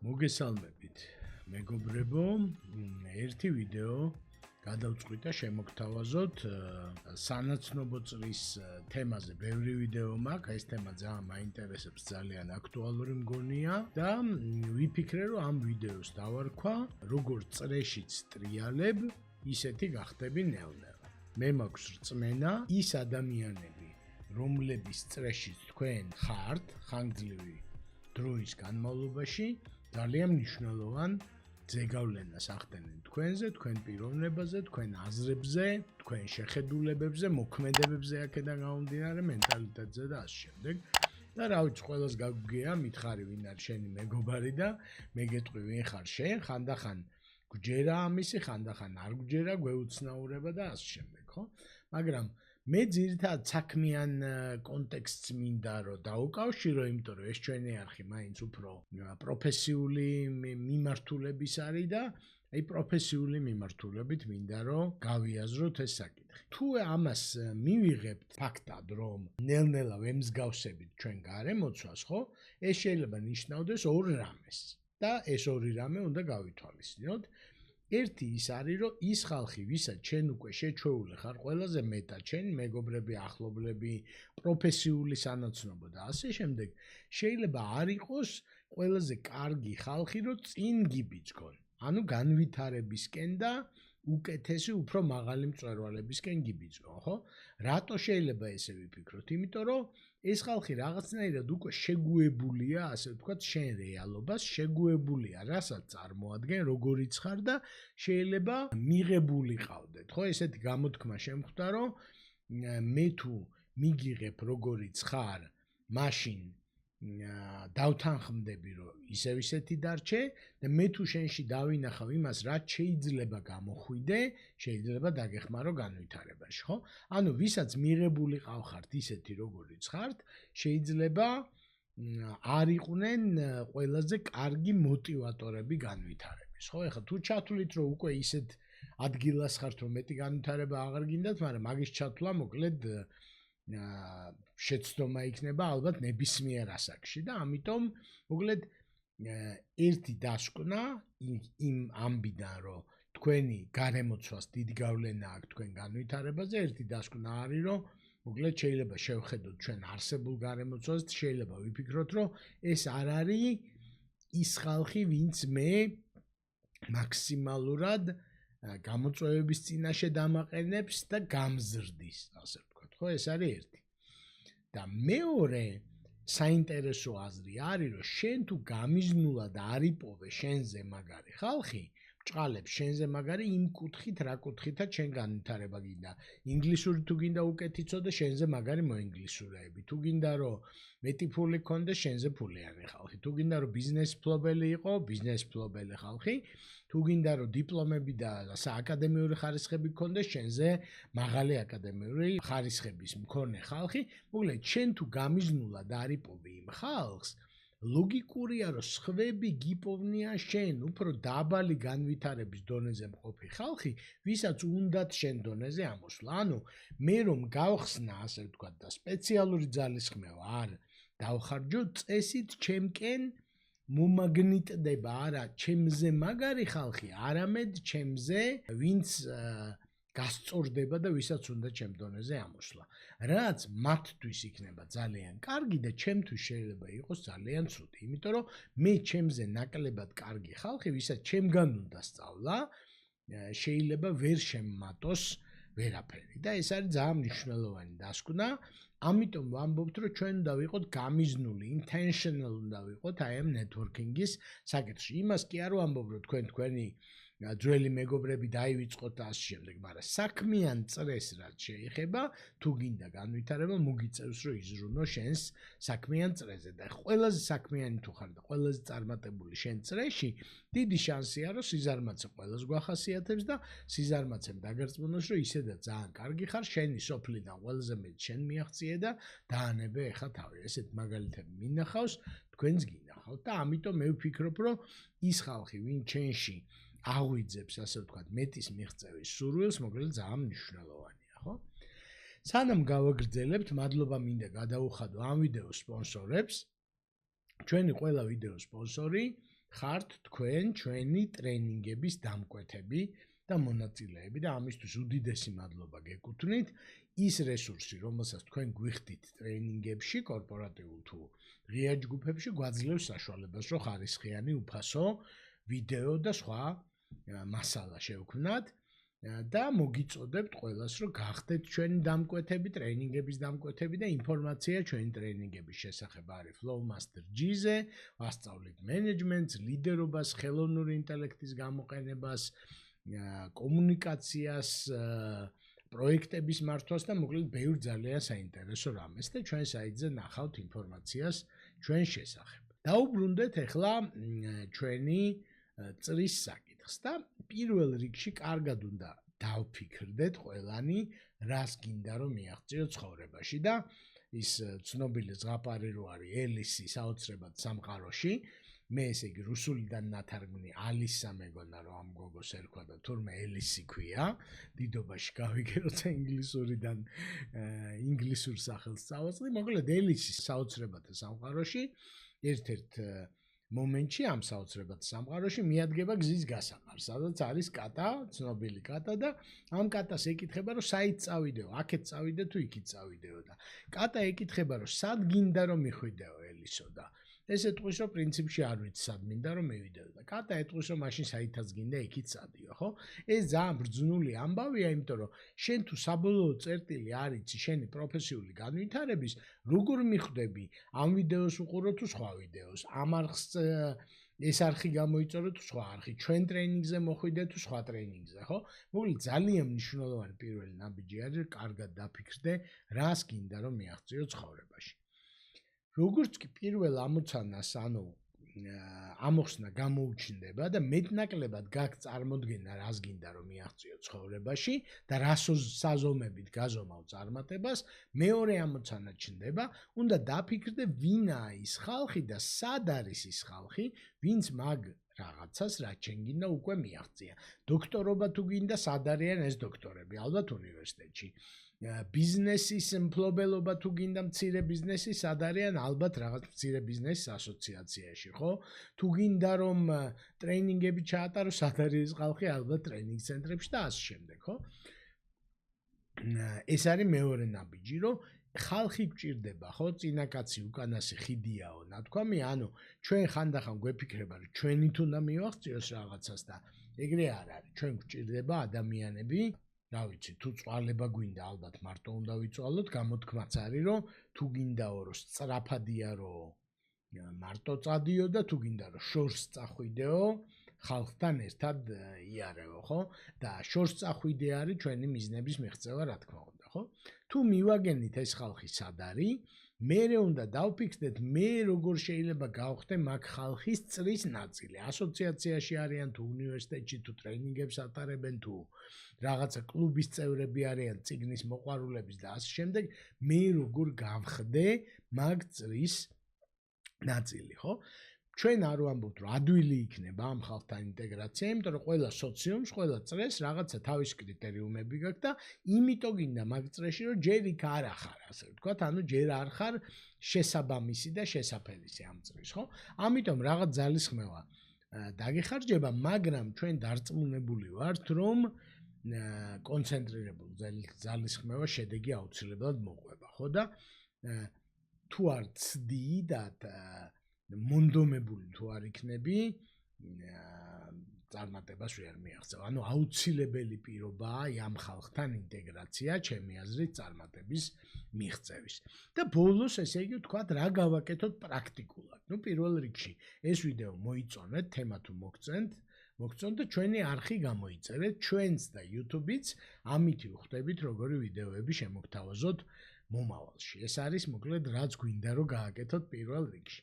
მოგესალმებით მეგობრებო, ერთი ვიდეო გადავწყვიტა და შემოგთავაზოთ სანაცნობო წრის თემაზე. ბევრი ვიდეო მაქვს, ეს თემა ძალიან მაინტერესებს, ძალიან აქტუალური მგონია და ვიფიქრე რომ ამ ვიდეოს დავარქვა, როგორ წრეშიც ტრიალებ, ისეთი გახდები ნელ-ნელა. მე მაქვს რწმენა, ის ადამიანები, რომლების წრეშიც თქვენ ხართ, ხანგრძლივი დროის განმავლობაში ძალიან მნიშვნელოვან ზეგავლენას ახდენენ თქვენზე, თქვენ პიროვნებაზე, თქვენ აზრებზე, თქვენ შეხედულებებზე, მოქმედებებზე აქედან გამომდინარე, მენტალიტეტზე და ასე შემდეგ. და რა ვიცი, ყველას გაგვგია, მითხარი ვინ არის შენი მეგობარი და მე გეტყვი ვინ ხარ შენ, ხანდახან გვჯერა ამისი, ხანდახან არ გვჯერა, გვეუცნაურება და ასე შემდეგ, ხო? მაგრამ მე ძირითადად საქმიან კონტექსტს მინდა რომ დაუკავშირო, იმიტომ რომ ეს ჩვენი არხი მაინც უფრო პროფესიული მიმართულების არის და აი პროფესიული მიმართულებით მინდა რომ გავიაზროთ ეს საკითხი. თუ ამას მივიღებთ ფაქტად რომ ნელ-ნელა ვემსგავსებით ჩვენ გარემოცვას, ხო? ეს შეიძლება ნიშნავდეს ორ რამეს და ეს ორი რამე უნდა გავითვალისწინოთ. ერთი ის არის რომ ის ხალხი, ვისაც ჩვენ უკვე შეჩვეული ხარ, ყველაზე მეტად ჩვენი მეგობრები, ახლობლები, პროფესიული სანაცნობო და ასე შემდეგ, შეიძლება არ იყოს ყველაზე კარგი ხალხი, რომ წინ გიბიძგონ. ანუ განვითარებისკენ და უკეთესი, უფრო მაღალი მწვერვალებისკენ გიბიძგონ, ხო? რატო შეიძლება ესე ვიფიქროთ? იმიტომ რომ ეს ხალხი რაღაცნაირად უკვე შეგუებულია, ასე ვთქვათ, შენ რეალობას, შეგუებულია, რასაც წარმოადგენ, როგორიც ხარ და შეიძლება მიღებული ყავდეთ, ხო? ესეთი გამოთქმა შემხვდა, რომ მე თუ მიგიღებ როგორიც ხარ, მაშინ დავთანხმდები, რომ ისეთი დარჩე და მე თუ შენში დავინახავ იმას, რაც შეიძლება გამოხვიდე, შეიძლება დაგეხმარო განვითარებაში, ხო? ანუ ვისაც მიღებული ყავხართ ისეთი როგორიც ხართ, შეიძლება არ იყვნენ ყველაზე კარგი მოტივატორები განვითარების, ხო? ეხლა თუ ჩათვლით, რომ უკვე ისეთ ადგილას ხართ, რომ მეტი განვითარება აღარ გინდათ, მაგრამ მაგის ჩათვლა მოკლედ შეცდომა იქნება ალბათ ნებისმიერ ასაკში და ამიტომ მოკლედ ერთი დასკვნა იმ ამბიდან, რომ თქვენი გარემოცვას დიდი გავლენა აქვს თქვენ განვითარებაზე, ერთი დასკვნა არის, რომ მოკლედ შეიძლება შევხედოთ ჩვენ არსებულ გარემოცვას, შეიძლება ვიფიქროთ, რომ ეს არ არის ის ხალხი, ვინც მე მაქსიმალურად გამოწვევების წინაშე დამაყენებს და გამზრდის, ასე ვთქვათ, ხო? ეს არის ერთი. და მეორე საინტერესო აზრი არის, რომ შენ თუ გამიზნულად არ იპოვე შენზე მაგარი ხალხი, ბრჭყალებს შენზე მაგარი იმ კუთხით, რა კუთხითაც შენ განვითარება გინდა. ინგლისური თუ გინდა უკეთ იცოდე, შენზე მაგარი მოინგლისურეები. თუ გინდა რომ მეტი ფული გქონდეს, შენზე ფულიანი ხალხი. თუ გინდა რომ ბიზნეს ფლობელი იყო, ბიზნეს ფლობელი ხალხი. თუ გინდა რომ დიპლომები და აკადემიური ხარისხები გქონდეს, შენზე მაღალი აკადემიური ხარისხების მქონე ხალხი. მოკლედ, შენ თუ გამიზნულად არ იპოვე იმ ხალხს, ლოგიკურია რომ სხვები გიპოვნიან შენ უფრო დაბალი განვითარების დონეზე მყოფი ხალხი, ვისაც უნდათ შენ დონეზე ამოსვლა. ანუ მე რომ გავხსნა, ასე ვთქვათ, და სპეციალური ძალისხმევა არ დავხარჯო, წესით ჩემკენ მომაგნიტდება არა ჩემზე მაგარი ხალხი, არამედ ჩემზე ვინც გასწორდება და ვისაც უნდა ჩემ დონეზე ამოსვლა. რაც მათთვის იქნება ძალიან კარგი და ჩემთვის შეიძლება იყოს ძალიან ცუდი, იმიტომ რომ მე ჩემზე ნაკლებად კარგი ხალხი, ვისაც ჩემგან უნდა სწავლა, შეიძლება ვერ შემმატოს ვერაფერი და ეს არის ძალიან მნიშვნელოვანი დასკვნა. ამიტომ ვამბობთ, რომ ჩვენ უნდა ვიყოთ გამიზნული, intentional უნდა ვიყოთ აი ამ networking-ის საკითხში. იმას კი არ ვამბობ, რომ თქვენი ძველი მეგობრები დაივიწყოთ და ასე შემდეგ, მაგრამ საქმიან წრეს რაც შეეხება, თუ გინდა განვითარება, მოგიწევს რომ იზრუნო შენს საქმიან წრეზე და ყველაზე საქმიანი თუ ხარ და ყველაზე წარმატებული შენ წრეში, დიდი შანსია რომ სიზარმაცე ყველას გვახასიათებს და სიზარმაცემ დაგერწმუნოს, რომ ისედაც ძალიან კარგი ხარ, შენი სოფლიდან ყველაზე მეტი შენ მიაღწიე და დაანებე ეხა თავი. ესეთ მაგალითები მინახავს, თქვენს გინახავთ და ამიტომ მე ვფიქრობ, რომ ის ხალხი, ვინ ჩვენში აღვიძებს, ასე ვთქვათ, მეტის მიღწევის სურვილს, მოკლედ ძალიან მნიშვნელოვანია, ხო? სანამ გავაგრძელებთ, მადლობა მინდა გადაუხადო ამ ვიდეოს სპონსორებს. ჩვენი ყველა ვიდეოს სპონსორი ხართ თქვენ ჩვენი ტრენინგების დამკვეთები და მონაწილეები და ამისთვის უდიდესი მადლობა გეკუთვნით. ის რესურსი, რომელსაც თქვენ გვიხდით ტრენინგებში, კორპორატიულ თუ ღია ჯგუფებში, გვაძლევს საშუალებას, რომ ხარისხიანი, უფასო ვიდეო და სხვა მასალა შევქმნათ და მოგიწოდებთ ყველას, რომ გახდეთ ჩვენი დამკვეთები, ტრენინგების დამკვეთები და ინფორმაცია ჩვენი ტრენინგების შესახებ არის Flowmaster G-ზე, ვასწავლით მენეჯმენტს, ლიდერობას, ხელოვნური ინტელექტის გამოყენებას, კომუნიკაციას, პროექტების მართვას და მოკლედ ბევრ ძალიან საინტერესო რამეს და ჩვენ საიტზე ნახავთ ინფორმაციას ჩვენ შესახებ. დაუბრუნდეთ ახლა ჩვენი წრის საკითხს და პირველ რიგში კარგად უნდა დავფიქრდეთ ყველანი, რას გინდა რომ მიაღწიოთ ცხოვრებაში და ის ცნობილი ზღაპარი რო არის ელისი საოცრებად სამყაროში. მე ესე იგი რუსულიდან ნათარგმნი ალისა მეგონა რომ ამ გოგოს ერქვა და თურმე ელისი ქვია. დიდობაში გავიგე როცა ინგლისურიდან ინგლისურ სახელს წავაწყდი. მოკლედ ელისი საოცრებათა სამყაროში ერთ-ერთ მომენტში ამ საოცრებათა სამყაროში მიადგება გზის გასაყარ, სადაც არის კატა, ცნობილი კატა და ამ კატას ეკითხება რომ საით წავიდეო, აქეთ წავიდე თუ იქით წავიდეო და კატა ეკითხება რომ სად გინდა რომ მიხვიდეო ელისო და ეს ეტყვის რომ პრინციპში არ ვიცი სად მინდა რომ მივიდეო და კატა ეტყვის რომ მაშინ საითაც გინდა იქით წადიო, ხო? ეს ძალიან ბრძნული ამბავია, იმიტომ რომ შენ თუ საბოლოო წერტილი არ იცი შენი პროფესიული განვითარების, როგორ მიხვდები ამ ვიდეოს უყურო თუ სხვა ვიდეოს, ამ არხს ეს არხი გამოიწორო თუ სხვა არხი, ჩვენ ტრენინგზე მოხვიდე თუ სხვა ტრენინგზე, ხო? მოკლედ ძალიან მნიშვნელოვანი პირველი ნაბიჯი არის, კარგად დაფიქრდე, რას გინდა რომ მიაღწიო ცხოვრებაში. როგორც კი პირველ ამოცანას, ანუ ამოხსნა გამოუჩნდება და მეტნაკლებად გაქვს წარმოდგენა, რას გინდა რომ მიაღწიო ცხოვრებაში და რას საზომებით გაზომავ წარმატებას, მეორე ამოცანა ჩნდება, უნდა დაფიქრდე, ვინაა ის ხალხი და სად არის ის ხალხი, ვინც მაგ რაღაცას, რაც შენ გინდა უკვე მიაღწია. დოქტორობა თუ გინდა, სად არიან ეს დოქტორები? ალბათ უნივერსიტეტში. ბიზნესის მფლობელობა თუ გინდა მცირე ბიზნესი, სად არიან? ალბათ რაღაც მცირე ბიზნესის ასოციაციაში, ხო? თუ გინდა რომ ტრენინგები ჩაატარო, სად არის ეს ხალხი? ალბათ ტრენინგ ცენტრებში და ასე შემდეგ, ხო? ეს არის მეორე ნაბიჯი, რომ ხალხი გვჭირდება, ხო? წინაკაცი უკანასი ხიდიაო, ნათქვამი, ანუ ჩვენ ხანდახან გვეფიქრება, რომ ჩვენით უნდა მივაღწიოს რაღაცას და ეგრე არ არის. ჩვენ გვჭირდება ადამიანები, რა ვიცი, თუ წვალება გვინდა, ალბათ მარტო უნდა ვიწვალოთ, გამოთქმაც არის, რომ თუ გინდაო, რომ სწრაფადია, რომ მარტო წადიო და თუ გინდა, რომ შორს წახვიდეო, ხალხთან ერთად იარეო, ხო? და შორს წახვიდე არის ჩვენი მიზნების მიღწევა, რა თქმა უნდა, ხო? თუ მივაგენით ეს ხალხი სად არის, მერე უნდა დავფიქრდეთ, მე როგორ შეიძლება გავხდე მაგ ხალხის წრის ნაწილი. ასოციაციაში არიან თუ უნივერსიტეტში თუ ტრენინგებს ატარებენ თუ რაღაცა კლუბის წევრები არიან, წიგნის მოყვარულების და ასე შემდეგ, მე როგორ გავხდე მაგ წრის ნაწილი, ხო? ჩვენ არ ვამბობთ, რომ ადვილი იქნება ამ ხალხთან ინტეგრაცია, იმიტომ რომ ყველა სოციუმს, ყველა წრეს რაღაცა თავის კრიტერიუმები გაქვს და იმიტომ გინდა მაგ წრეში, რომ ჯერ იქ არ ახარ, ასე ვთქვათ, ანუ ჯერ არ ხარ შესაბამისი და შესაფერისი ამ წრის, ხო? ამიტომ რაღაც ძალისხმევა დაგეხარჯება, მაგრამ ჩვენ დარწმუნებული ვართ, რომ კონცენტრირებული ძალისხმევა შედეგი აუცილებლად მოყვება, ხო? და თუ არ ცდი და მონდომებული თუ არ იქნები, წარმატებას ვერ მიაღწევ. ანუ აუცილებელი პირობაა ამ ხალხთან ინტეგრაცია, ჩემი აზრით, წარმატების მიღწევის. და ბოლოს, ესე იგი, ვთქვათ, რა გავაკეთოთ პრაქტიკულად. ნუ პირველ რიგში ეს ვიდეო მოიწონეთ, თემა თუ მოგწონთ და ჩვენი არხი გამოიწერეთ, ჩვენც და YouTube-იც, ამითი ვხვდებით, როგორი ვიდეოები შემოგთავაზოთ მომავალში. ეს არის მოკლედ რაც გვინდა რომ გააკეთოთ პირველ რიგში.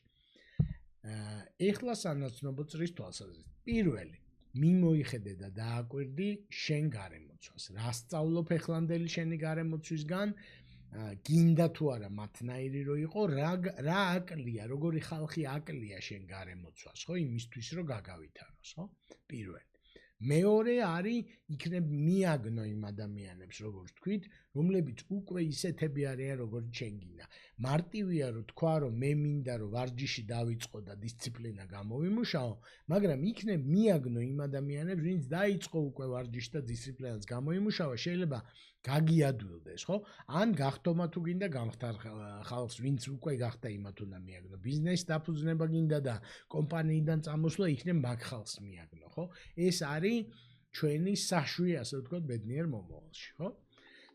ეხლა სანაცნობო წრის თვალსაზრისით. პირველი, მიმოიხედე და დააკვირდი შენ გარემოცვას. რა სწავლობ ეხლანდელი შენი გარემოცვისგან? გინდა თუ არა მათნაირი რო იყო, რა აკლია, როგორი ხალხი აკლია შენ გარემოცვას, ხო, იმისთვის რომ გაგავითაროს, ხო? პირველი. მეორე არის იქნებ მიაგნო იმ ადამიანებს, როგორც თქვით, რომლებიც უკვე ისეთები არიან, როგორც შენ გინდა. მარტივია რომ თქვა, რომ მე მინდა რომ ვარჯიში დავიწყო და დისციპლინა გამოვიმუშაო, მაგრამ იქნებ მიაგნო იმ ადამიანებს, ვინც დაიწყო უკვე ვარჯიში და დისციპლინას გამოიმუშავა, შეიძლება გაგიადვილდეს, ხო? ან გახდომა თუ გინდა გამختار ხალხს, ვინც უკვე გახდა იმათ უნდა მიაგნო. ბიზნეს დაფუძნება გინდა და კომპანიიდან წამოსვლა იქნებ მაგ ხალხს მიაგნო, ხო? ეს არის ჩვენი საშვი, ასე ვთქვათ, ბედნიერ მომავალში, ხო?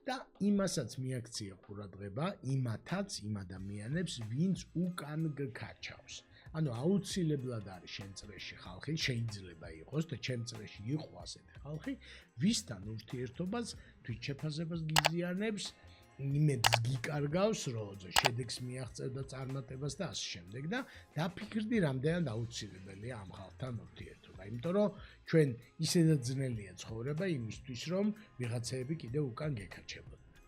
და იმასაც მიაქცია ყურადღება, იმათაც, იმ ადამიანებს, ვინც უკან გქარჩავს. ანუ აუცილებლად არის შენ წრეში ხალხი, შეიძლება იყოს და ჩემ წრეში იყო ასეთი ხალხი, ვისთან ურთიერთობას თვითშეფასებას გიზიანებს, იმედს გიკარგავს, რომ შედეგს მიაღწევ და წარმატებას და ასე შემდეგ და დაფიქრდი, რამდენად აუცილებელია ამ ხალხთან ურთიერთობა. იმიტომ რომ ჩვენ ისედაც ძნელია ცხოვრება იმისთვის, რომ ვიღაცები კიდევ უკან გეკარჩებოდნენ.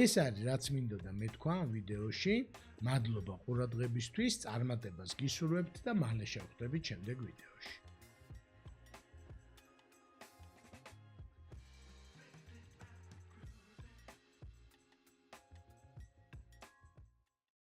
ეს არის რაც მინდოდა მეთქვა ამ ვიდეოში. მადლობა ყურადღებისთვის, წარმატებას გისურვებთ და მალე შევხვდებით შემდეგ ვიდეოში.